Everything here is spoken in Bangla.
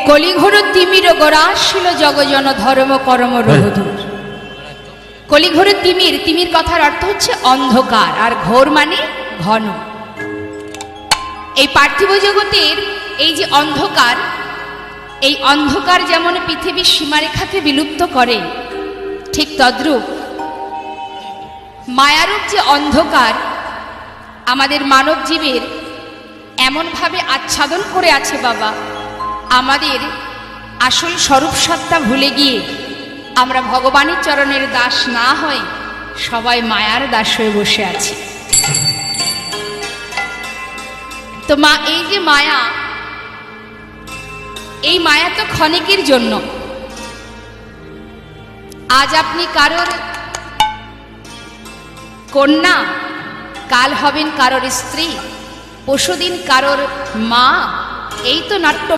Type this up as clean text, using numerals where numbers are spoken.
কলিঘোর তিমির গোরাশিল জগজন ধর্ম কর্ম রোধুর। কলিঘোর তিমির, তিমির কথার অর্থ হচ্ছে অন্ধকার, আর ঘোর মানে ঘন। এই পার্থিব জগতের এই যে অন্ধকার, এই অন্ধকার যেমন পৃথিবীর সীমারেখাকে বিলুপ্ত করে, ঠিক তদ্রূপ মায়ারূপ যে অন্ধকার আমাদের মানব জীবের এমনভাবে আচ্ছাদন করে আছে বাবা, আমাদের আসল স্বরূপ সত্তা ভুলে গিয়ে আমরা ভগবানের চরণের দাস না হয়ে সবাই মায়ার দাস হয়ে বসে আছি। তো মা, এই যে মায়া, এই মায়া তো ক্ষণিকের জন্য। আজ আপনি কারোর কন্যা, কাল হবেন কারোর স্ত্রী, পরশুদিন কারোর মা, এই তো নাট্য।